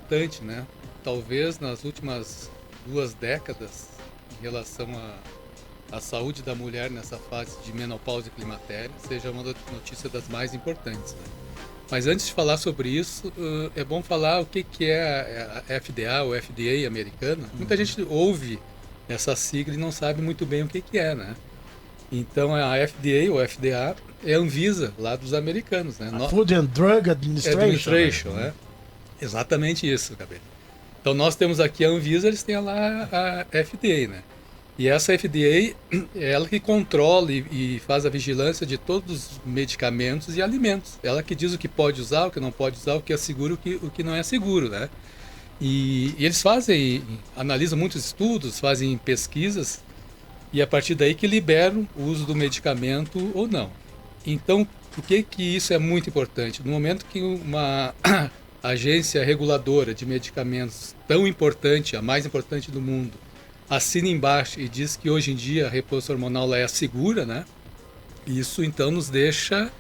importante, né? Talvez nas últimas 2 décadas, em relação à saúde da mulher nessa fase de menopausa e climatério, seja uma notícia das mais importantes, né? Mas antes de falar sobre isso, é bom falar o que é a FDA ou FDA americana. Muita gente ouve essa sigla e não sabe muito bem o que é, né? Então a FDA ou FDA é a Anvisa lá dos americanos, né? A Food and Drug Administration, Né? Exatamente isso, Gabriel. Então nós temos aqui a Anvisa, eles têm lá a FDA, né? E essa FDA é ela que controla e faz a vigilância de todos os medicamentos e alimentos. Ela que diz o que pode usar, o que não pode usar, o que é seguro, o que não é seguro, né? E eles analisam muitos estudos, fazem pesquisas e a partir daí que liberam o uso do medicamento ou não. Então, por que isso é muito importante? No momento que uma agência reguladora de medicamentos tão importante, a mais importante do mundo, assina embaixo e diz que hoje em dia a reposição hormonal é segura, né? Isso então nos deixa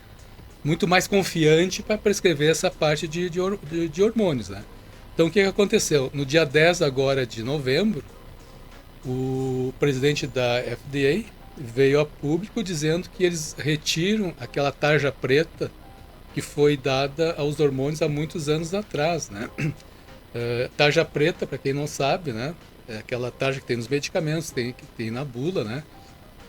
muito mais confiante para prescrever essa parte de hormônios, né? Então o que aconteceu? No dia 10 agora de novembro, o presidente da FDA veio a público dizendo que eles retiram aquela tarja preta que foi dada aos hormônios há muitos anos atrás, né? Tarja preta, para quem não sabe, né? É aquela tarja que tem nos medicamentos, que tem na bula, né?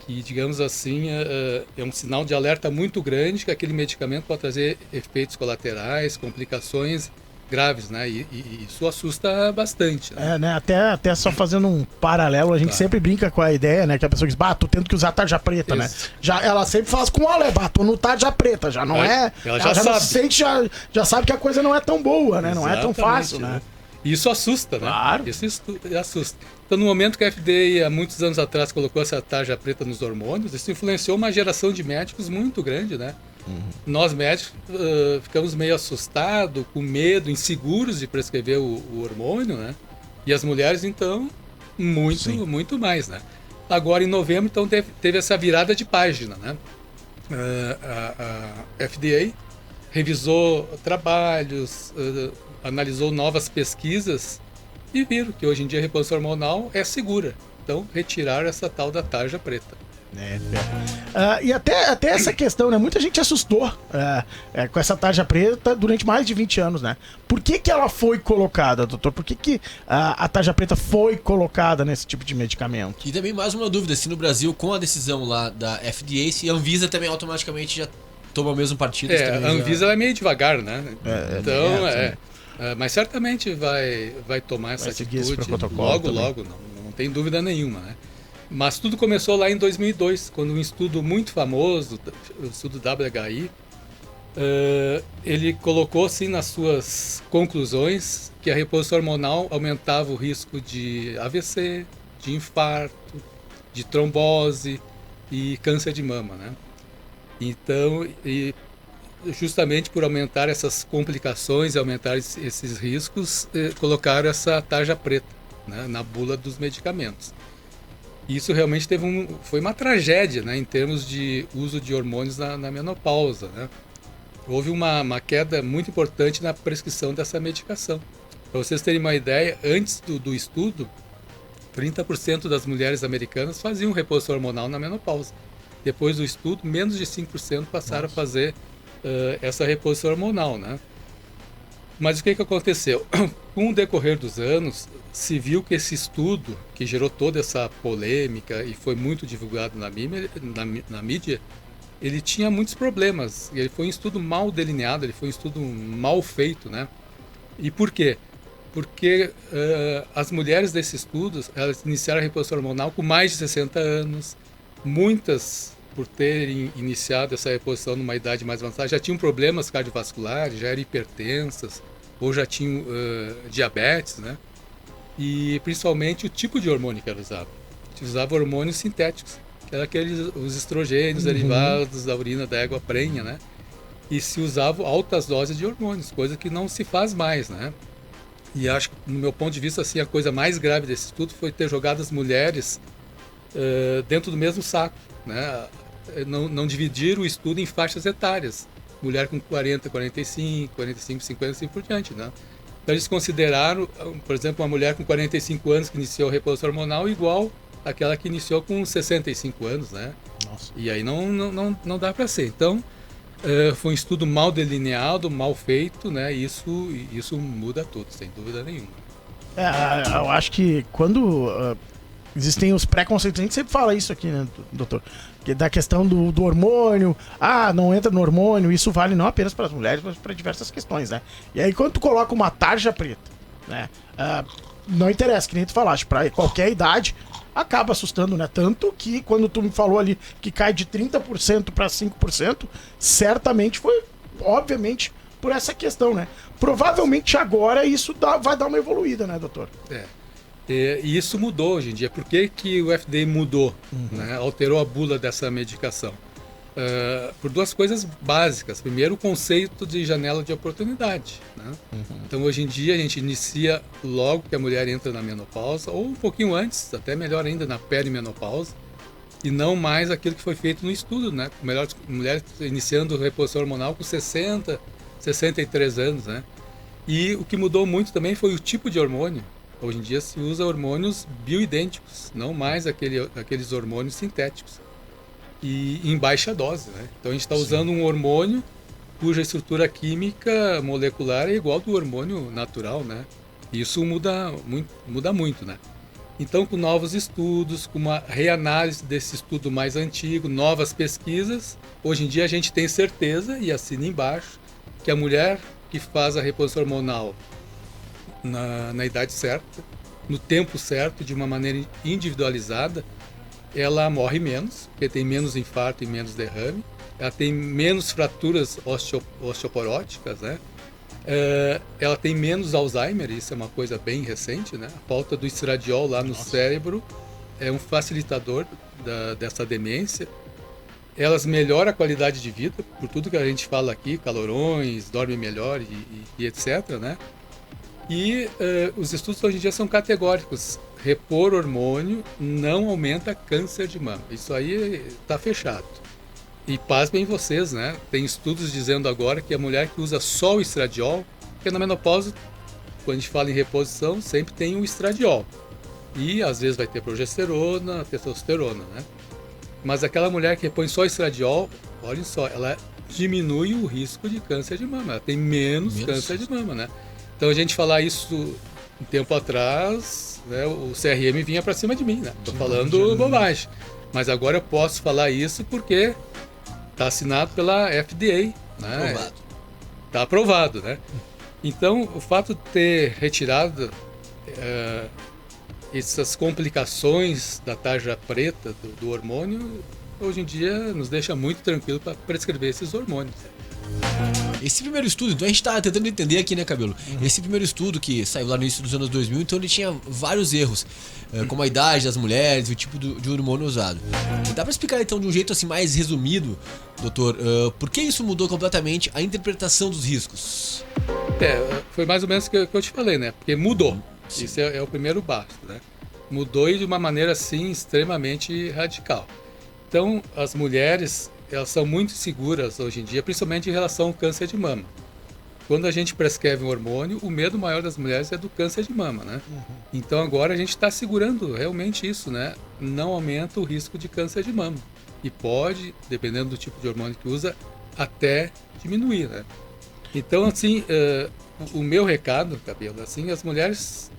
Que, digamos assim, é um sinal de alerta muito grande que aquele medicamento pode trazer efeitos colaterais, complicações graves, né? E isso assusta bastante, né? Né? Até só fazendo um paralelo, a gente sempre brinca com a ideia, né? Que a pessoa diz, tô tendo que usar tarja preta, isso, né? Já, ela sempre faz com alerta, tô no tarja preta, já não é... Ela já sabe. Sente, já sabe que a coisa não é tão boa, né? Não é tão fácil, né? Isso assusta, né? Claro. Isso assusta. Então, no momento que a FDA, há muitos anos atrás, colocou essa tarja preta nos hormônios, isso influenciou uma geração de médicos muito grande, né? Nós médicos ficamos meio assustados, com medo, inseguros de prescrever o hormônio, né? E as mulheres, então, muito mais, né? Agora, em novembro, então, teve essa virada de página, né? A FDA revisou trabalhos, analisou novas pesquisas e viram que hoje em dia a reposição hormonal é segura. Então, retiraram essa tal da tarja preta. E até essa questão, né? Muita gente assustou com essa tarja preta durante mais de 20 anos, né? Por que ela foi colocada, doutor? Por que a tarja preta foi colocada nesse tipo de medicamento? E também mais uma dúvida, se no Brasil, com a decisão lá da FDA, se a Anvisa também automaticamente já toma o mesmo partido. A Anvisa ela é meio devagar, né? Mas certamente vai tomar essa atitude logo, não tem dúvida nenhuma, né? Mas tudo começou lá em 2002, quando um estudo muito famoso, o estudo WHI, ele colocou assim nas suas conclusões que a reposição hormonal aumentava o risco de AVC, de infarto, de trombose e câncer de mama, né? Então, justamente por aumentar essas complicações e aumentar esses riscos, colocaram essa tarja preta, né, na bula dos medicamentos. Isso realmente foi uma tragédia, né, em termos de uso de hormônios na menopausa, né? Houve uma queda muito importante na prescrição dessa medicação. Para vocês terem uma ideia, antes do estudo, 30% das mulheres americanas faziam reposição hormonal na menopausa. Depois do estudo, menos de 5% passaram a fazer essa reposição hormonal, né? Mas o que aconteceu? Com o decorrer dos anos, se viu que esse estudo, que gerou toda essa polêmica e foi muito divulgado na mídia, ele tinha muitos problemas. Ele foi um estudo mal delineado, ele foi um estudo mal feito, né? E por quê? Porque as mulheres desse estudo, elas iniciaram a reposição hormonal com mais de 60 anos, muitas, por terem iniciado essa reposição numa idade mais avançada, já tinham problemas cardiovasculares, já eram hipertensas, ou já tinham diabetes, né? E principalmente o tipo de hormônio que ela usava. Usava hormônios sintéticos, que eram os estrogênios derivados da urina da égua prenha, né? E se usavam altas doses de hormônios, coisa que não se faz mais, né? E acho que, no meu ponto de vista, assim, a coisa mais grave desse estudo foi ter jogado as mulheres dentro do mesmo saco, né? Não dividir o estudo em faixas etárias. Mulher com 40, 45, 50, assim por diante, né? Então eles consideraram, por exemplo, uma mulher com 45 anos que iniciou a reposição hormonal igual àquela que iniciou com 65 anos, né? Nossa. E aí não dá para ser. Então, foi um estudo mal delineado, mal feito, né? Isso muda tudo, sem dúvida nenhuma. Eu acho que quando existem os preconceitos, a gente sempre fala isso aqui, né, doutor? Da questão do hormônio, não entra no hormônio, isso vale não apenas para as mulheres, mas para diversas questões, né? E aí quando tu coloca uma tarja preta, né? Não interessa, que nem tu falaste, para qualquer idade, acaba assustando, né? Tanto que quando tu me falou ali que cai de 30% para 5%, certamente foi, obviamente, por essa questão, né? Provavelmente agora isso vai dar uma evoluída, né, doutor? E isso mudou hoje em dia. Por que o FDA mudou, né? Alterou a bula dessa medicação? Por duas coisas básicas. Primeiro, o conceito de janela de oportunidade, né? Então, hoje em dia, a gente inicia logo que a mulher entra na menopausa, ou um pouquinho antes, até melhor ainda, na perimenopausa, e não mais aquilo que foi feito no estudo, né? Mulheres iniciando reposição hormonal com 60, 63 anos, né? E o que mudou muito também foi o tipo de hormônio. Hoje em dia se usa hormônios bioidênticos, não mais aqueles hormônios sintéticos. E em baixa dose, né? Então a gente está usando um hormônio cuja estrutura química molecular é igual do hormônio natural, né? Isso muda muito, né? Então, com novos estudos, com uma reanálise desse estudo mais antigo, novas pesquisas, hoje em dia a gente tem certeza, e assina embaixo, que a mulher que faz a reposição hormonal na idade certa, no tempo certo, de uma maneira individualizada, ela morre menos, porque tem menos infarto e menos derrame, ela tem menos fraturas osteoporóticas, né? Ela tem menos Alzheimer, isso é uma coisa bem recente, né? A falta do estradiol lá no cérebro é um facilitador dessa demência. Elas melhoram a qualidade de vida, por tudo que a gente fala aqui, calorões, dorme melhor e etc, né? E os estudos hoje em dia são categóricos. Repor hormônio não aumenta câncer de mama. Isso aí está fechado. E pasmem vocês, né? Tem estudos dizendo agora que a mulher que usa só o estradiol, porque na menopausa, quando a gente fala em reposição, sempre tem o estradiol. E às vezes vai ter progesterona, testosterona, né? Mas aquela mulher que repõe só o estradiol, olhem só, ela diminui o risco de câncer de mama. Ela tem menos câncer de mama, né? Então a gente falar isso um tempo atrás, né, o CRM vinha para cima de mim, né? Tô falando bobagem. Mas agora eu posso falar isso porque está assinado pela FDA, né? Aprovado. Está aprovado, né? Então o fato de ter retirado essas complicações da tarja preta do hormônio, hoje em dia nos deixa muito tranquilo para prescrever esses hormônios. Esse primeiro estudo, então a gente tá tentando entender aqui, né, Cabelo? Esse primeiro estudo que saiu lá no início dos anos 2000, então ele tinha vários erros, como a idade das mulheres, o tipo de hormônio usado. Dá pra explicar então de um jeito assim mais resumido, doutor, por que isso mudou completamente a interpretação dos riscos? Foi mais ou menos o que eu te falei, né? Porque mudou. Sim. Isso é o primeiro basta, né? Mudou e de uma maneira assim extremamente radical. Então as mulheres, elas são muito seguras hoje em dia, principalmente em relação ao câncer de mama. Quando a gente prescreve um hormônio, o medo maior das mulheres é do câncer de mama, né? Então agora a gente está segurando realmente isso, né? Não aumenta o risco de câncer de mama. E pode, dependendo do tipo de hormônio que usa, até diminuir, né? Então, assim, o meu recado, Cabelo, assim, as mulheres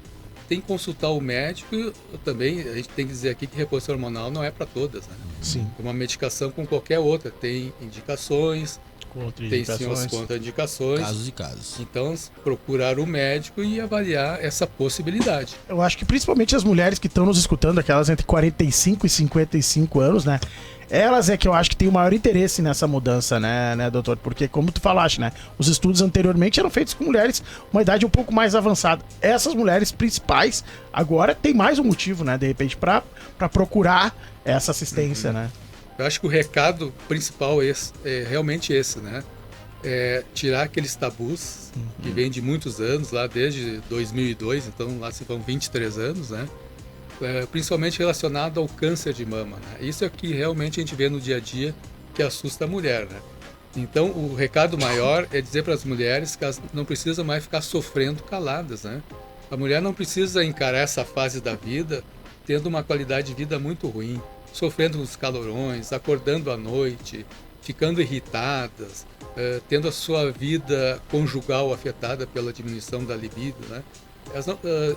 têm que consultar o médico. Também a gente tem que dizer aqui que reposição hormonal não é para todas, né? Sim. Uma medicação com qualquer outra tem indicações, tem sim as contraindicações. Casos e casos. Então, procurar o médico e avaliar essa possibilidade. Eu acho que principalmente as mulheres que estão nos escutando, aquelas entre 45 e 55 anos, né? Elas é que eu acho que tem o maior interesse nessa mudança, né, doutor? Porque, como tu falaste, né? Os estudos anteriormente eram feitos com mulheres uma idade um pouco mais avançada. Essas mulheres principais, agora tem mais um motivo, né? De repente, para procurar essa assistência, né? Eu acho que o recado principal é realmente esse, né? É tirar aqueles tabus que vêm de muitos anos, lá desde 2002, então lá se vão 23 anos, né? Principalmente relacionado ao câncer de mama, né? Isso é o que realmente a gente vê no dia a dia que assusta a mulher, né? Então, o recado maior é dizer para as mulheres que elas não precisam mais ficar sofrendo caladas, né? A mulher não precisa encarar essa fase da vida tendo uma qualidade de vida muito ruim, sofrendo os calorões, acordando à noite, ficando irritadas, tendo a sua vida conjugal afetada pela diminuição da libido, né?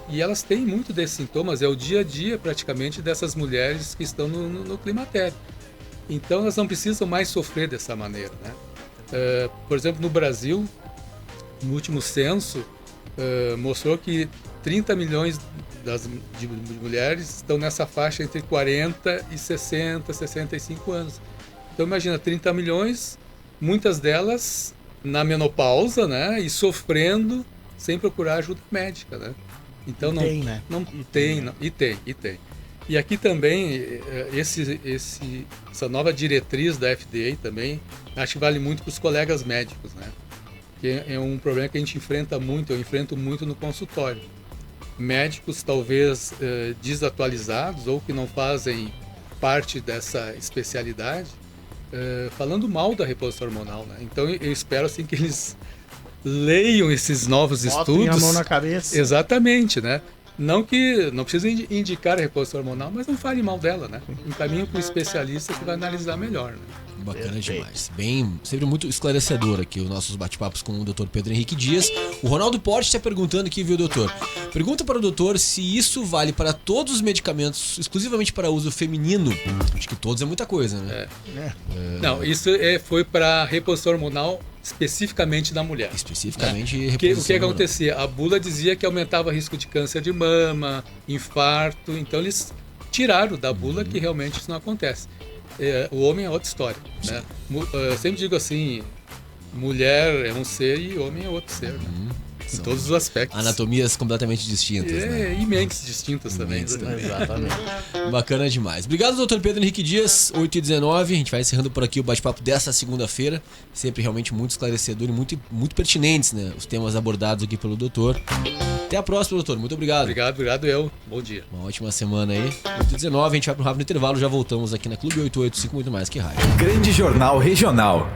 E elas têm muito desses sintomas, é o dia a dia praticamente dessas mulheres que estão no climatério. Então elas não precisam mais sofrer dessa maneira, né? Por exemplo, no Brasil, no último censo, mostrou que 30 milhões de mulheres estão nessa faixa entre 40 e 60, 65 anos. Então imagina, 30 milhões, muitas delas na menopausa, né? E sofrendo sem procurar ajuda médica, né? Então tem. E aqui também, essa nova diretriz da FDA também, acho que vale muito para os colegas médicos, né? Que é um problema que a gente enfrenta muito, eu enfrento muito no consultório. Médicos talvez desatualizados ou que não fazem parte dessa especialidade, falando mal da reposição hormonal, né? Então eu espero assim que eles leiam esses novos estudos. Botem a mão na cabeça. Exatamente, né? Não precisem indicar a reposição hormonal, mas não fale mal dela, né? Encaminhem para um especialista que vai analisar melhor, né? Bacana demais. Sempre muito esclarecedor aqui os nossos bate-papos com o Dr. Pedro Henrique Dias. O Ronaldo Porte está perguntando aqui, viu, doutor? Pergunta para o doutor se isso vale para todos os medicamentos, exclusivamente para uso feminino. Acho que todos é muita coisa, né? Não, isso foi para reposição hormonal especificamente da mulher. Especificamente reposição. O que acontecia? A bula dizia que aumentava o risco de câncer de mama, infarto, então eles tiraram da bula que realmente isso não acontece. O homem é outra história, né? Eu sempre digo assim, mulher é um ser e homem é outro ser, né? Em todos os aspectos. Anatomias completamente distintas, né? E mentes distintas também. Exatamente. Bacana demais. Obrigado, doutor Pedro Henrique Dias, 8h19. A gente vai encerrando por aqui o bate-papo dessa segunda-feira. Sempre realmente muito esclarecedor e muito pertinentes, né? Os temas abordados aqui pelo doutor. Até a próxima, doutor. Muito obrigado. Obrigado eu. Bom dia. Uma ótima semana aí. 8h19, a gente vai para um rápido intervalo. Já voltamos aqui na Clube 885, muito mais que rádio. Grande Jornal Regional.